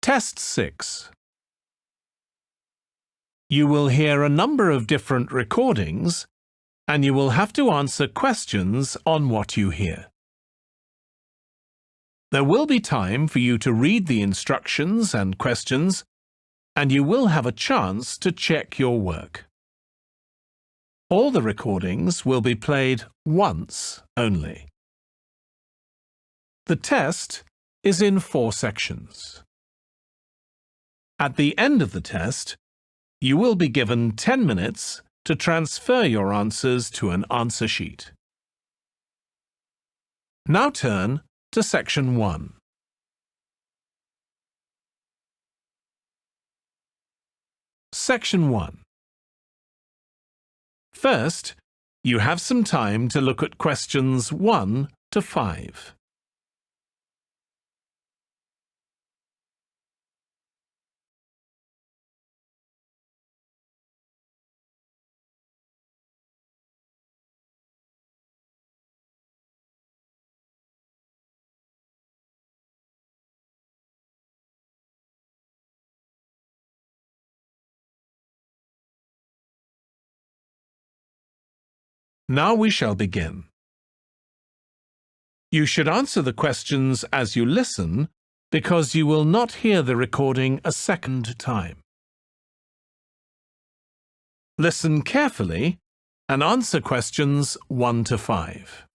Test 6. You will hear a number of different recordings, and you will have to answer questions on what you hear. There will be time for you to read the instructions and questions, and you will have a chance to check your work. All the recordings will be played once only. The test is in 4 sections. At the end of the test, you will be given 10 minutes to transfer your answers to an answer sheet. Now turn to Section 1. Section 1. First, you have some time to look at questions 1 to 5. Now we shall begin. You should answer the questions as you listen because you will not hear the recording a second time. Listen carefully and answer questions 1 to 5.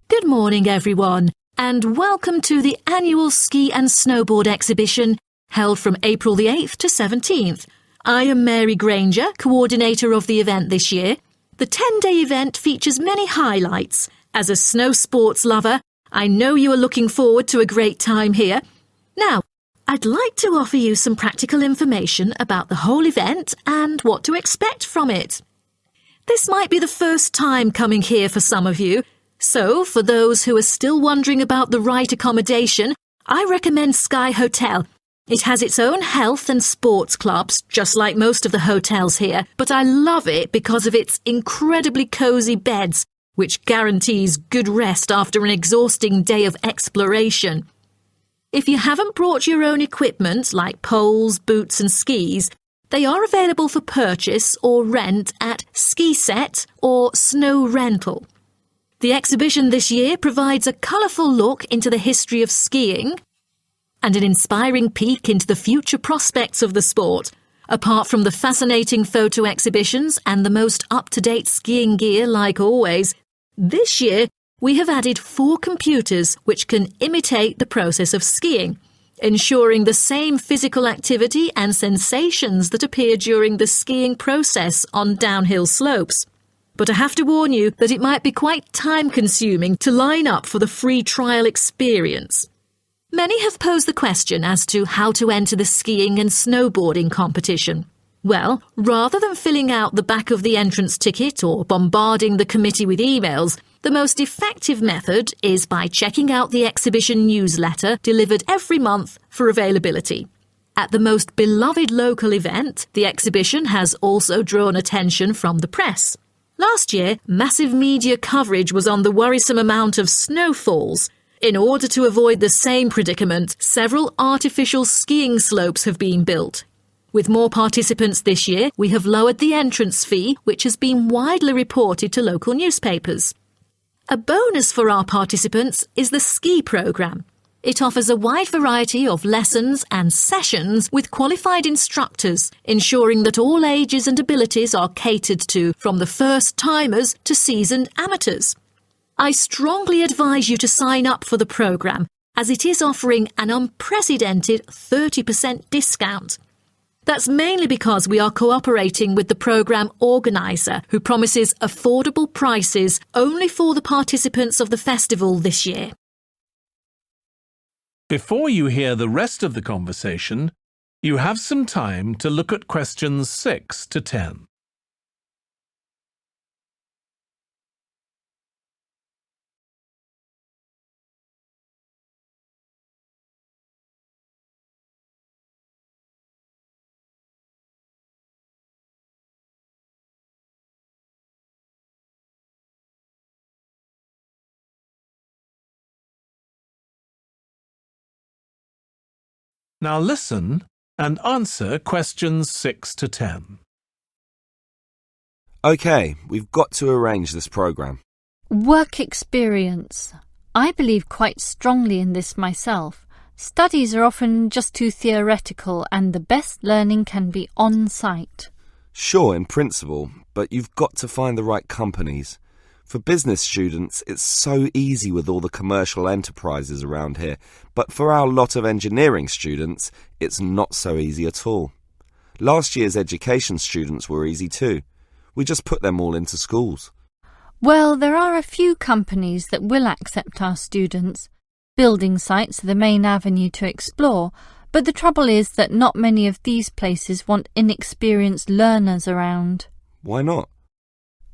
Good morning, everyone, and welcome to the annual Ski and Snowboard exhibition held from April the 8th to 17th. I am Mary Granger, coordinator of the event this year. The 10-day event features many highlights. As a snow sports lover, I know you are looking forward to a great time here. Now, I'd like to offer you some practical information about the whole event and what to expect from it. This might be the first time coming here for some of you, so for those who are still wondering about the right accommodation, I recommend Sky Hotel. It has its own health and sports clubs, just like most of the hotels here, but I love it because of its incredibly cosy beds, which guarantees good rest after an exhausting day of exploration. If you haven't brought your own equipment, like poles, boots and skis, they are available for purchase or rent at Ski Set or Snow Rental. The exhibition this year provides a colourful look into the history of skiing and an inspiring peek into the future prospects of the sport. Apart from the fascinating photo exhibitions and the most up-to-date skiing gear like always, this year we have added 4 computers which can imitate the process of skiing, ensuring the same physical activity and sensations that appear during the skiing process on downhill slopes. But I have to warn you that it might be quite time-consuming to line up for the free trial experience. Many have posed the question as to how to enter the skiing and snowboarding competition. Well, rather than filling out the back of the entrance ticket or bombarding the committee with emails, the most effective method is by checking out the exhibition newsletter delivered every month for availability. At the most beloved local event, the exhibition has also drawn attention from the press. Last year, massive media coverage was on the worrisome amount of snowfalls. In order to avoid the same predicament, several artificial skiing slopes have been built. With more participants this year, we have lowered the entrance fee, which has been widely reported to local newspapers. A bonus for our participants is the ski programme. It offers a wide variety of lessons and sessions with qualified instructors, ensuring that all ages and abilities are catered to, from the first-timers to seasoned amateurs. I strongly advise you to sign up for the programme, as it is offering an unprecedented 30% discount. That's mainly because we are cooperating with the programme organiser, who promises affordable prices only for the participants of the festival this year. Before you hear the rest of the conversation, you have some time to look at questions 6 to 10. Now listen and answer questions 6 to 10. OK, we've got to arrange this programme. Work experience. I believe quite strongly in this myself. Studies are often just too theoretical and the best learning can be on-site. Sure, in principle, but you've got to find the right companies. For business students, it's so easy with all the commercial enterprises around here, but for our lot of engineering students, it's not so easy at all. Last year's education students were easy too. We just put them all into schools. Well, there are a few companies that will accept our students. Building sites are the main avenue to explore, but the trouble is that not many of these places want inexperienced learners around. Why not?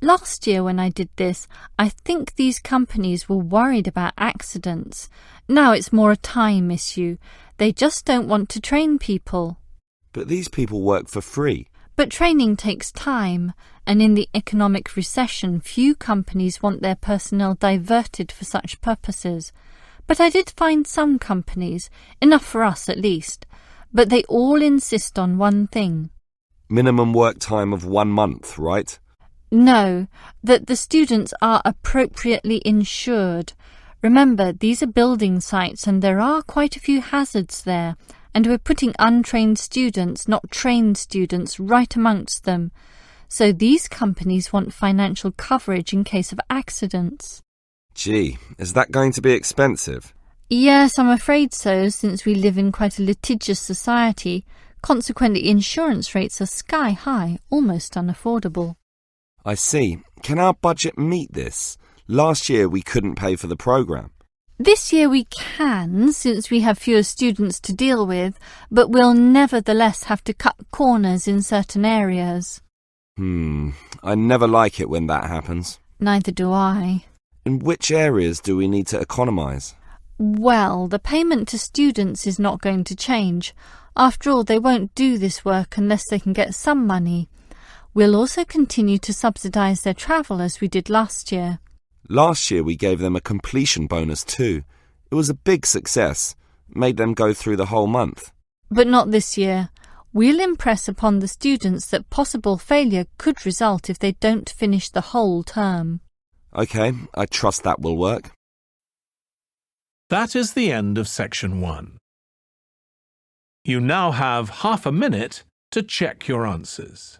Last year when I did this, I think these companies were worried about accidents. Now it's more a time issue. They just don't want to train people. But these people work for free. But training takes time, and in the economic recession, few companies want their personnel diverted for such purposes. But I did find some companies, enough for us at least, but they all insist on one thing. Minimum work time of 1 month, right? No, that the students are appropriately insured. Remember, these are building sites and there are quite a few hazards there, and we're putting untrained students, not trained students, right amongst them. So these companies want financial coverage in case of accidents. Gee, is that going to be expensive? Yes, I'm afraid so, since we live in quite a litigious society. Consequently, insurance rates are sky high, almost unaffordable. I see. Can our budget meet this? Last year we couldn't pay for the programme. This year we can, since we have fewer students to deal with, but we'll nevertheless have to cut corners in certain areas. I never like it when that happens. Neither do I. In which areas do we need to economise? Well, the payment to students is not going to change. After all, they won't do this work unless they can get some money. We'll also continue to subsidise their travel as we did last year. Last year we gave them a completion bonus too. It was a big success. Made them go through the whole month. But not this year. We'll impress upon the students that possible failure could result if they don't finish the whole term. OK, I trust that will work. That is the end of section 1. You now have half a minute to check your answers.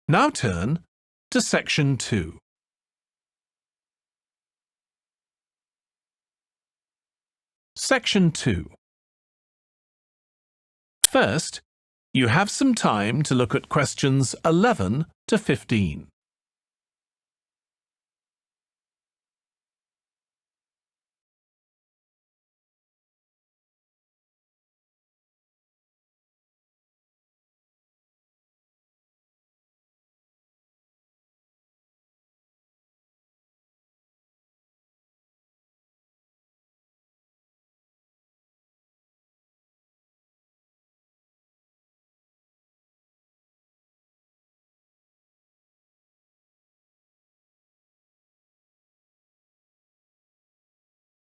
Now turn to section 2. Section 2. First, you have some time to look at questions 11 to 15.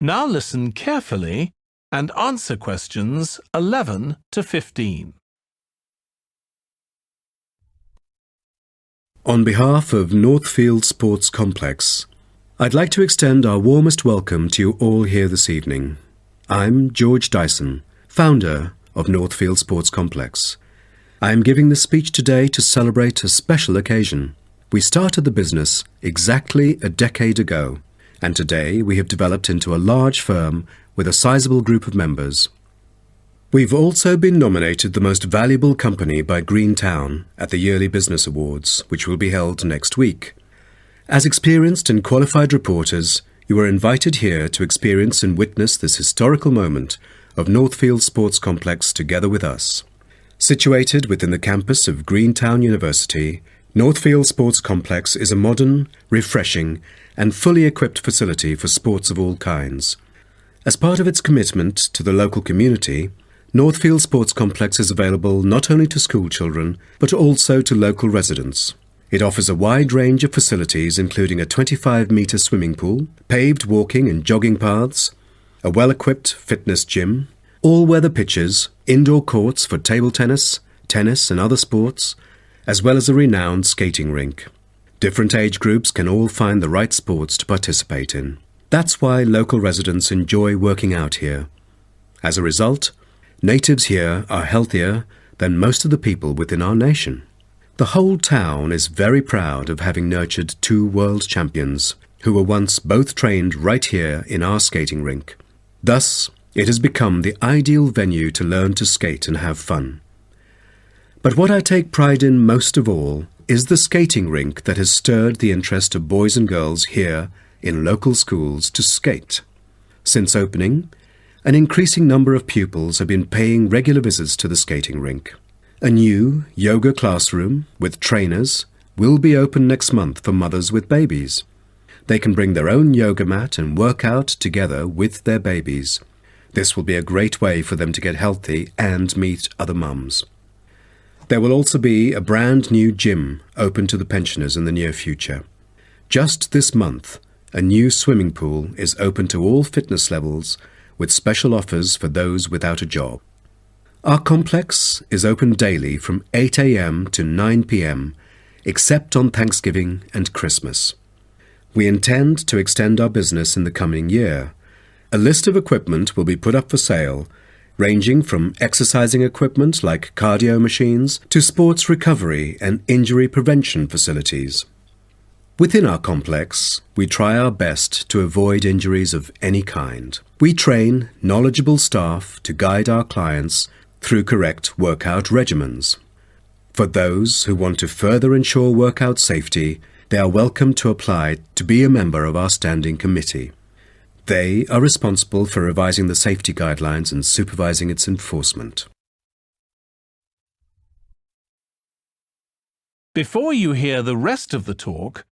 Now listen carefully and answer questions 11 to 15. On behalf of Northfield Sports Complex, I'd like to extend our warmest welcome to you all here this evening. I'm George Dyson, founder of Northfield Sports Complex. I am giving this speech today to celebrate a special occasion. We started the business exactly a decade ago, and today we have developed into a large firm with a sizable group of members. We've also been nominated the most valuable company by Greentown at the Yearly Business Awards, which will be held next week. As experienced and qualified reporters, you are invited here to experience and witness this historical moment of Northfield Sports Complex together with us. Situated within the campus of Greentown University, Northfield Sports Complex is a modern, refreshing and fully equipped facility for sports of all kinds. As part of its commitment to the local community, Northfield Sports Complex is available not only to school children, but also to local residents. It offers a wide range of facilities including a 25-metre swimming pool, paved walking and jogging paths, a well-equipped fitness gym, all-weather pitches, indoor courts for table tennis, tennis and other sports, as well as a renowned skating rink. Different age groups can all find the right sports to participate in. That's why local residents enjoy working out here. As a result, natives here are healthier than most of the people within our nation. The whole town is very proud of having nurtured 2 world champions who were once both trained right here in our skating rink. Thus, it has become the ideal venue to learn to skate and have fun. But what I take pride in most of all is the skating rink that has stirred the interest of boys and girls here in local schools to skate. Since opening, an increasing number of pupils have been paying regular visits to the skating rink. A new yoga classroom with trainers will be open next month for mothers with babies. They can bring their own yoga mat and work out together with their babies. This will be a great way for them to get healthy and meet other mums. There will also be a brand new gym open to the pensioners in the near future. Just this month, a new swimming pool is open to all fitness levels with special offers for those without a job. Our complex is open daily from 8 a.m. to 9 p.m, except on Thanksgiving and Christmas. We intend to extend our business in the coming year. A list of equipment will be put up for sale, ranging from exercising equipment like cardio machines to sports recovery and injury prevention facilities. Within our complex, we try our best to avoid injuries of any kind. We train knowledgeable staff to guide our clients through correct workout regimens. For those who want to further ensure workout safety, they are welcome to apply to be a member of our standing committee. They are responsible for revising the safety guidelines and supervising its enforcement. Before you hear the rest of the talk,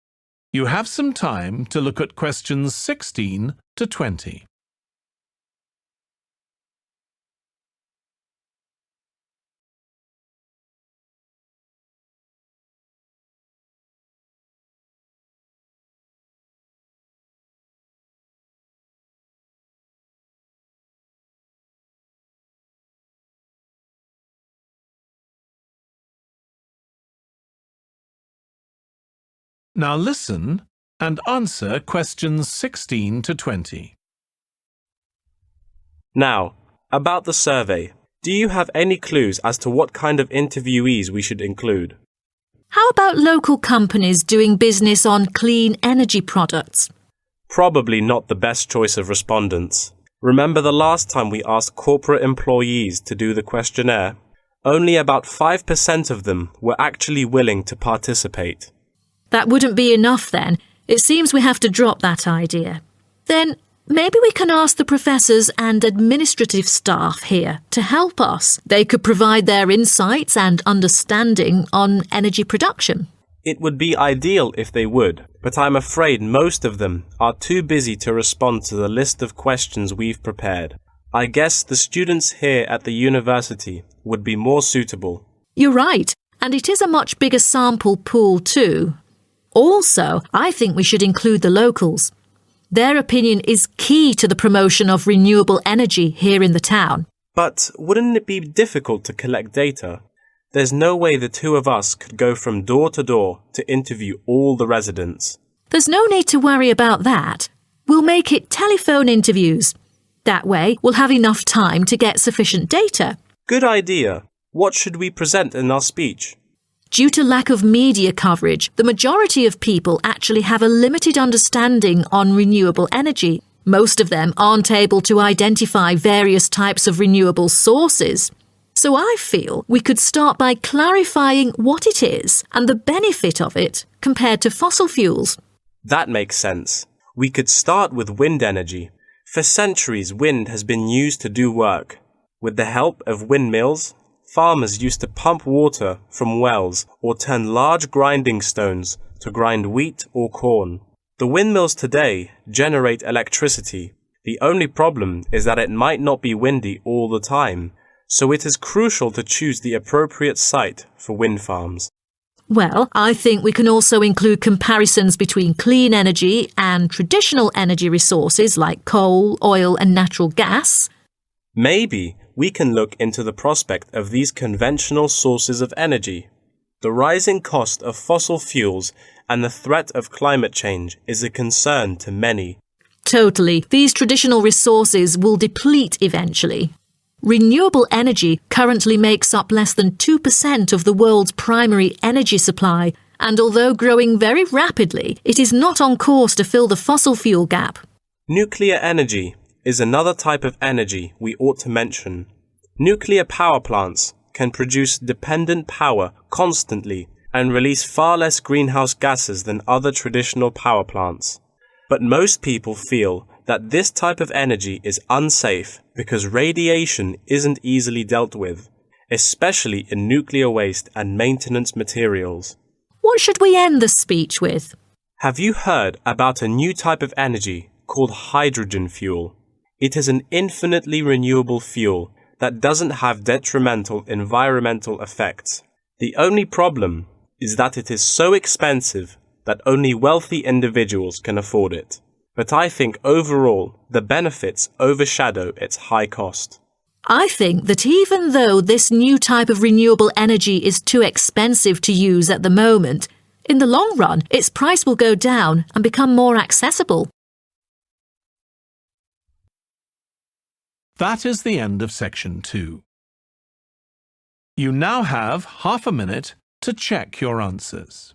you have some time to look at questions 16 to 20. Now listen and answer questions 16 to 20. Now, about the survey, do you have any clues as to what kind of interviewees we should include? How about local companies doing business on clean energy products? Probably not the best choice of respondents. Remember the last time we asked corporate employees to do the questionnaire? Only about 5% of them were actually willing to participate. That wouldn't be enough then. It seems we have to drop that idea. Then maybe we can ask the professors and administrative staff here to help us. They could provide their insights and understanding on energy production. It would be ideal if they would, but I'm afraid most of them are too busy to respond to the list of questions we've prepared. I guess the students here at the university would be more suitable. You're right, and it is a much bigger sample pool too. Also, I think we should include the locals. Their opinion is key to the promotion of renewable energy here in the town. But wouldn't it be difficult to collect data? There's no way the two of us could go from door to door to interview all the residents. There's no need to worry about that. We'll make it telephone interviews. That way, we'll have enough time to get sufficient data. Good idea. What should we present in our speech? Due to lack of media coverage, the majority of people actually have a limited understanding on renewable energy. Most of them aren't able to identify various types of renewable sources. So I feel we could start by clarifying what it is and the benefit of it compared to fossil fuels. That makes sense. We could start with wind energy. For centuries, wind has been used to do work. With the help of windmills, farmers used to pump water from wells or turn large grinding stones to grind wheat or corn. The windmills today generate electricity. The only problem is that it might not be windy all the time, so it is crucial to choose the appropriate site for wind farms. Well, I think we can also include comparisons between clean energy and traditional energy resources like coal, oil and natural gas. Maybe we can look into the prospect of these conventional sources of energy. The rising cost of fossil fuels and the threat of climate change is a concern to many. Totally. These traditional resources will deplete eventually. Renewable energy currently makes up less than 2% of the world's primary energy supply, and although growing very rapidly, it is not on course to fill the fossil fuel gap. Nuclear energy is another type of energy we ought to mention. Nuclear power plants can produce dependent power constantly and release far less greenhouse gases than other traditional power plants. But most people feel that this type of energy is unsafe because radiation isn't easily dealt with, especially in nuclear waste and maintenance materials. What should we end the speech with? Have you heard about a new type of energy called hydrogen fuel? It is an infinitely renewable fuel that doesn't have detrimental environmental effects. The only problem is that it is so expensive that only wealthy individuals can afford it. But I think overall the benefits overshadow its high cost. I think that even though this new type of renewable energy is too expensive to use at the moment, in the long run its price will go down and become more accessible. That is the end of section 2. You now have half a minute to check your answers.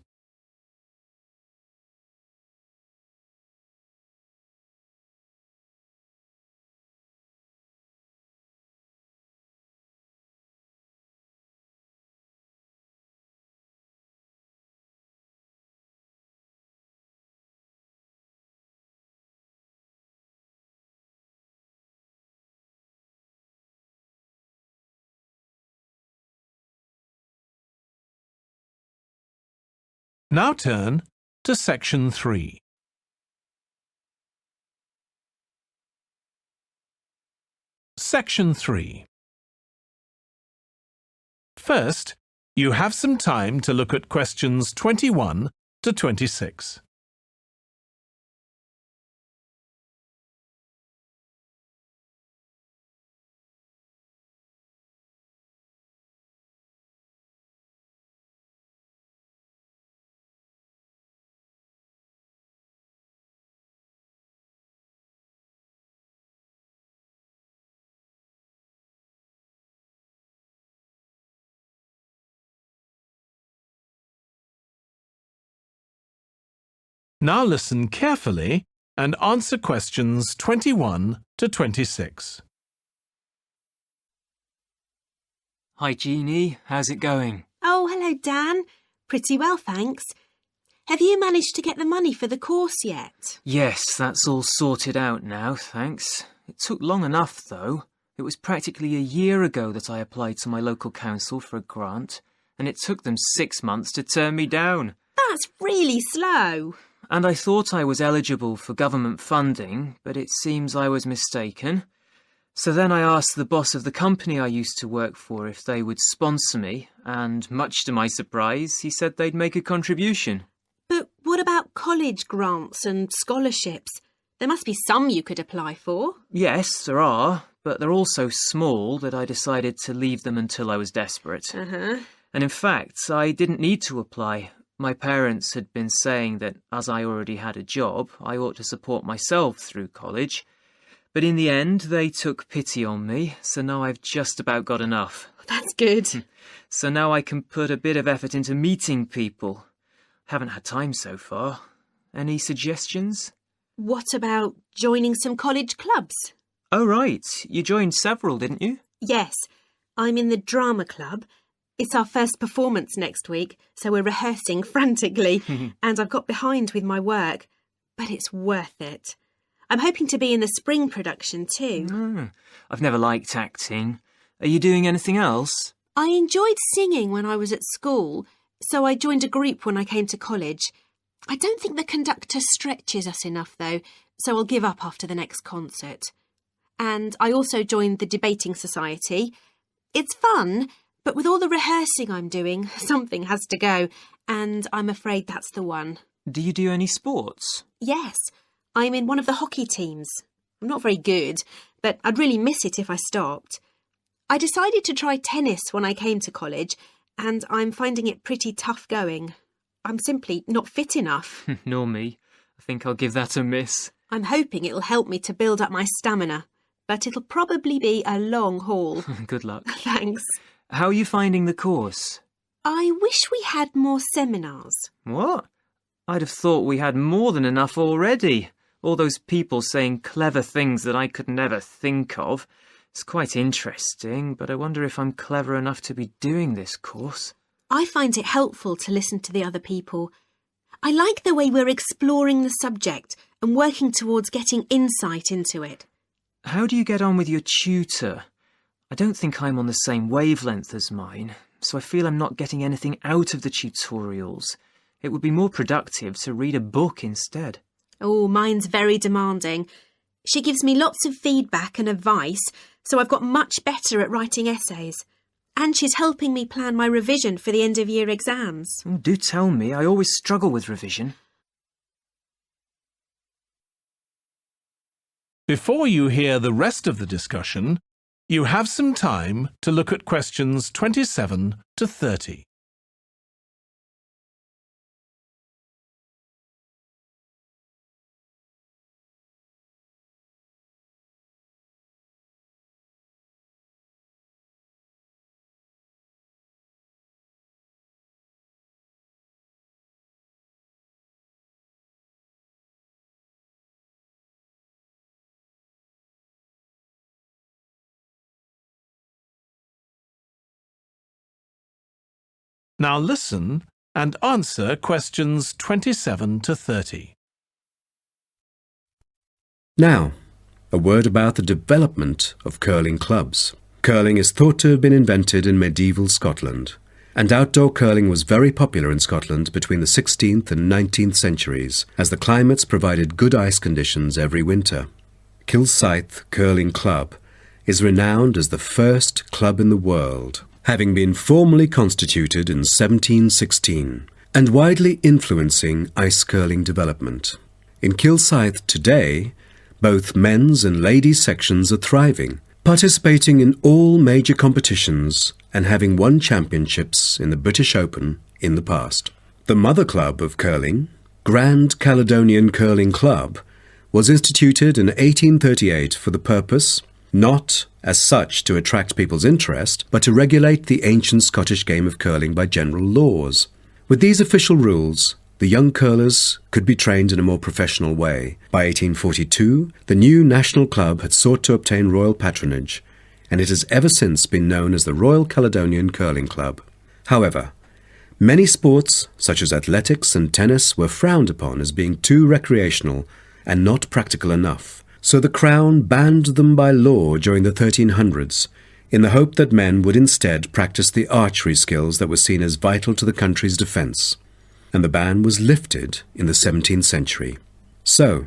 Now turn to section 3. Section 3. First, you have some time to look at questions 21 to 26. Now listen carefully and answer questions 21 to 26. Hi Jeannie, how's it going? Oh, hello Dan. Pretty well, thanks. Have you managed to get the money for the course yet? Yes, that's all sorted out now, thanks. It took long enough though. It was practically a year ago that I applied to my local council for a grant, and it took them 6 months to turn me down. That's really slow. And I thought I was eligible for government funding, but it seems I was mistaken. So then I asked the boss of the company I used to work for if they would sponsor me, and much to my surprise, he said they'd make a contribution. But what about college grants and scholarships? There must be some you could apply for. Yes, there are, but they're all so small that I decided to leave them until I was desperate. Uh-huh. And in fact, I didn't need to apply. My parents had been saying that as I already had a job, I ought to support myself through college. But in the end, they took pity on me, so now I've just about got enough. That's good. So now I can put a bit of effort into meeting people. Haven't had time so far. Any suggestions? What about joining some college clubs? Oh, right. You joined several, didn't you? Yes, I'm in the drama club. It's our first performance next week, so we're rehearsing frantically, and I've got behind with my work. But it's worth it. I'm hoping to be in the spring production too. I've never liked acting. Are you doing anything else? I enjoyed singing when I was at school, so I joined a group when I came to college. I don't think the conductor stretches us enough, though, so I'll give up after the next concert. And I also joined the debating society. It's fun, but with all the rehearsing I'm doing, something has to go, and I'm afraid that's the one. Do you do any sports? Yes, I'm in one of the hockey teams. I'm not very good, but I'd really miss it if I stopped. I decided to try tennis when I came to college, and I'm finding it pretty tough going. I'm simply not fit enough. Nor me. I think I'll give that a miss. I'm hoping it'll help me to build up my stamina, but it'll probably be a long haul. Good luck. Thanks. How are you finding the course? I wish we had more seminars. What? I'd have thought we had more than enough already. All those people saying clever things that I could never think of. It's quite interesting, but I wonder if I'm clever enough to be doing this course. I find it helpful to listen to the other people. I like the way we're exploring the subject and working towards getting insight into it. How do you get on with your tutor? I don't think I'm on the same wavelength as mine, so I feel I'm not getting anything out of the tutorials. It would be more productive to read a book instead. Oh, mine's very demanding. She gives me lots of feedback and advice, so I've got much better at writing essays. And she's helping me plan my revision for the end-of-year exams. Do tell me, I always struggle with revision. Before you hear the rest of the discussion, you have some time to look at questions 27 to 30. Now listen and answer questions 27 to 30. Now, a word about the development of curling clubs. Curling is thought to have been invented in medieval Scotland, and outdoor curling was very popular in Scotland between the 16th and 19th centuries, as the climates provided good ice conditions every winter. Kilsyth Curling Club is renowned as the first club in the world, having been formally constituted in 1716, and widely influencing ice curling development. In Kilsyth today, both men's and ladies' sections are thriving, participating in all major competitions and having won championships in the British Open in the past. The mother club of curling, Grand Caledonian Curling Club, was instituted in 1838 for the purpose not as such to attract people's interest, but to regulate the ancient Scottish game of curling by general laws. With these official rules, the young curlers could be trained in a more professional way. By 1842, the new national club had sought to obtain royal patronage, and it has ever since been known as the Royal Caledonian Curling Club. However, many sports, such as athletics and tennis, were frowned upon as being too recreational and not practical enough. So the Crown banned them by law during the 1300s, in the hope that men would instead practice the archery skills that were seen as vital to the country's defence. And the ban was lifted in the 17th century. So,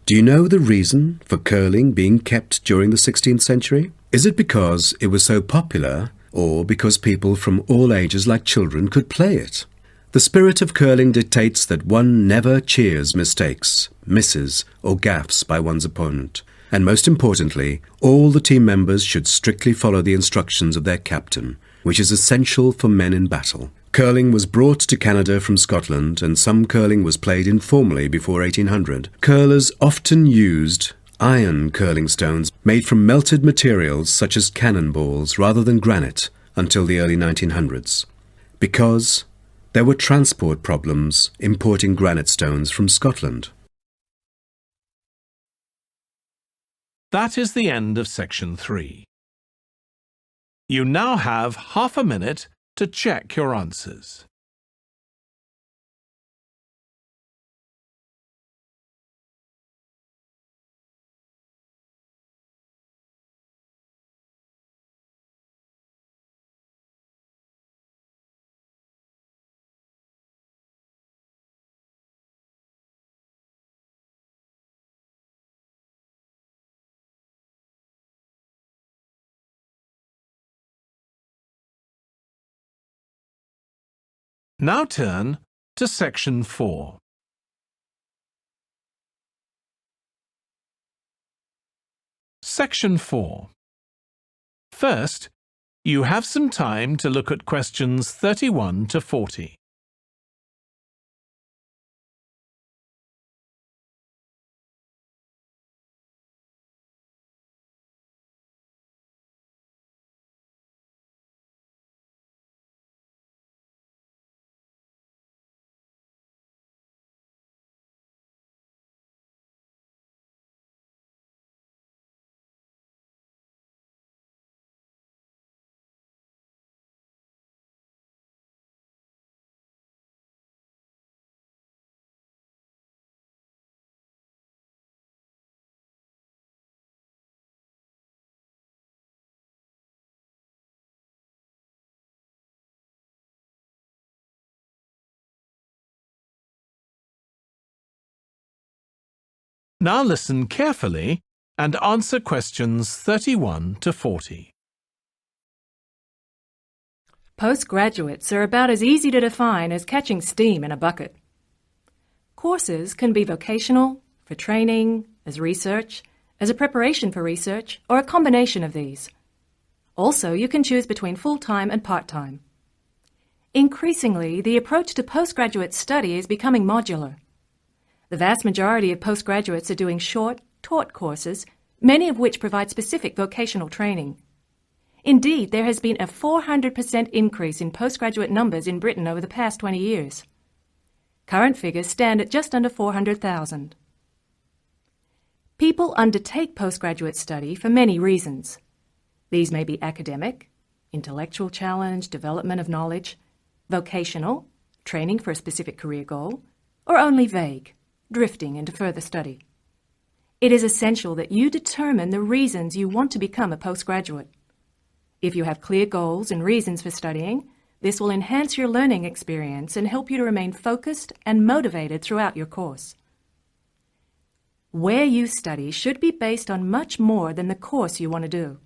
do you know the reason for curling being kept during the 16th century? Is it because it was so popular, or because people from all ages like children could play it? The spirit of curling dictates that one never cheers mistakes, misses, or gaffes by one's opponent. And most importantly, all the team members should strictly follow the instructions of their captain, which is essential for men in battle. Curling was brought to Canada from Scotland, and some curling was played informally before 1800. Curlers often used iron curling stones made from melted materials such as cannonballs rather than granite until the early 1900s, because there were transport problems importing granite stones from Scotland. That is the end of section 3. You now have half a minute to check your answers. Now turn to Section 4. Section 4. First, you have some time to look at questions 31 to 40. Now listen carefully and answer questions 31 to 40. Postgraduates are about as easy to define as catching steam in a bucket. Courses can be vocational, for training, as research, as a preparation for research, or a combination of these. Also, you can choose between full-time and part-time. Increasingly, the approach to postgraduate study is becoming modular. The vast majority of postgraduates are doing short, taught courses, many of which provide specific vocational training. Indeed, there has been a 400% increase in postgraduate numbers in Britain over the past 20 years. Current figures stand at just under 400,000. People undertake postgraduate study for many reasons. These may be academic, intellectual challenge, development of knowledge, vocational, training for a specific career goal, or only vague, drifting into further study. It is essential that you determine the reasons you want to become a postgraduate. If you have clear goals and reasons for studying, this will enhance your learning experience and help you to remain focused and motivated throughout your course. Where you study should be based on much more than the course you want to do.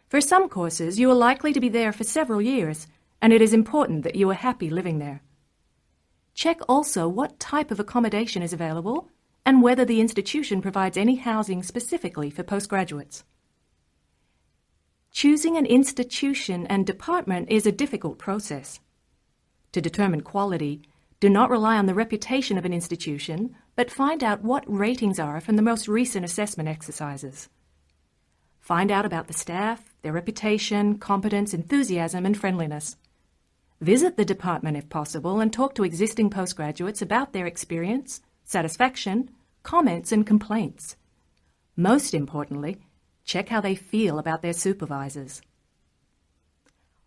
For some courses, you are likely to be there for several years, and it is important that you are happy living there. Check also what type of accommodation is available and whether the institution provides any housing specifically for postgraduates. Choosing an institution and department is a difficult process. To determine quality, do not rely on the reputation of an institution, but find out what ratings are from the most recent assessment exercises. Find out about the staff, their reputation, competence, enthusiasm, and friendliness. Visit the department if possible and talk to existing postgraduates about their experience, satisfaction, comments, and complaints. Most importantly, check how they feel about their supervisors.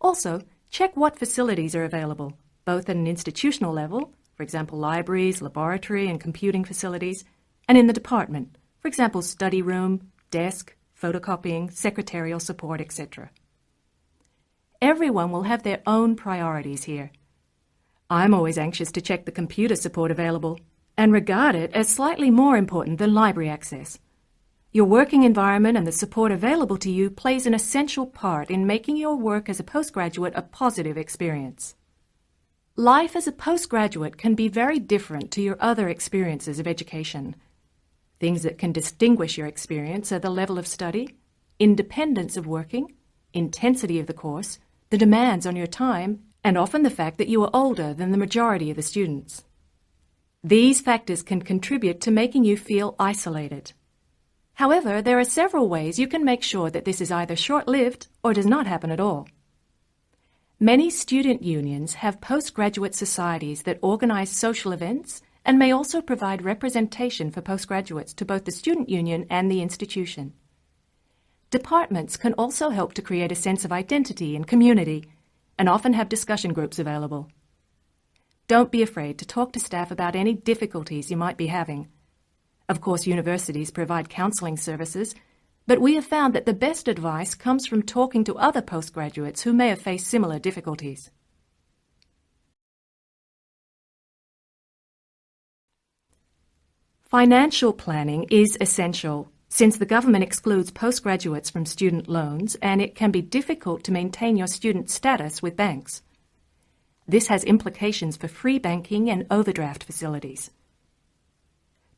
Also, check what facilities are available, both at an institutional level, for example libraries, laboratory and computing facilities, and in the department, for example study room, desk, photocopying, secretarial support, etc. Everyone will have their own priorities here. I'm always anxious to check the computer support available and regard it as slightly more important than library access. Your working environment and the support available to you plays an essential part in making your work as a postgraduate a positive experience. Life as a postgraduate can be very different to your other experiences of education. Things that can distinguish your experience are the level of study, independence of working, intensity of the course, the demands on your time, and often the fact that you are older than the majority of the students. These factors can contribute to making you feel isolated. However, there are several ways you can make sure that this is either short-lived or does not happen at all. Many student unions have postgraduate societies that organize social events and may also provide representation for postgraduates to both the student union and the institution. Departments can also help to create a sense of identity and community, and often have discussion groups available. Don't be afraid to talk to staff about any difficulties you might be having. Of course, universities provide counselling services, but we have found that the best advice comes from talking to other postgraduates who may have faced similar difficulties. Financial planning is essential, since the government excludes postgraduates from student loans and it can be difficult to maintain your student status with banks. This has implications for free banking and overdraft facilities.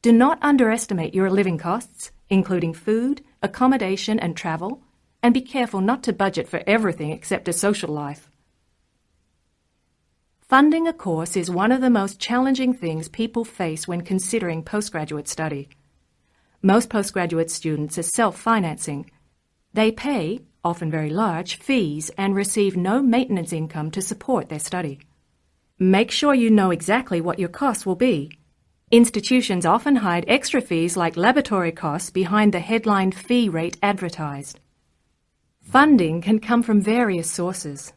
Do not underestimate your living costs, including food, accommodation and travel, and be careful not to budget for everything except a social life. Funding a course is one of the most challenging things people face when considering postgraduate study. Most postgraduate students are self-financing. They pay, often very large, fees and receive no maintenance income to support their study. Make sure you know exactly what your costs will be. Institutions often hide extra fees like laboratory costs behind the headline fee rate advertised. Funding can come from various sources.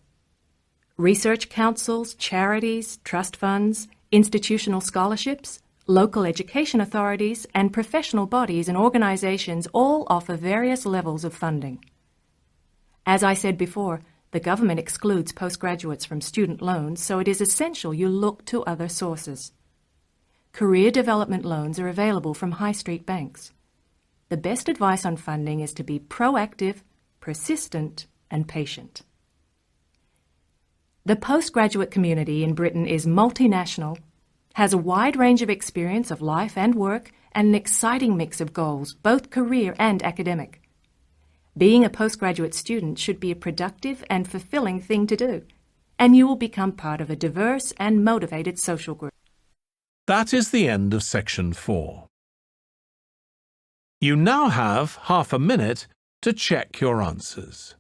Research councils, charities, trust funds, institutional scholarships, local education authorities, and professional bodies and organizations all offer various levels of funding. As I said before, the government excludes postgraduates from student loans, so it is essential you look to other sources. Career development loans are available from high street banks. The best advice on funding is to be proactive, persistent, and patient. The postgraduate community in Britain is multinational, has a wide range of experience of life and work, and an exciting mix of goals, both career and academic. Being a postgraduate student should be a productive and fulfilling thing to do, and you will become part of a diverse and motivated social group. That is the end of section 4. You now have half a minute to check your answers.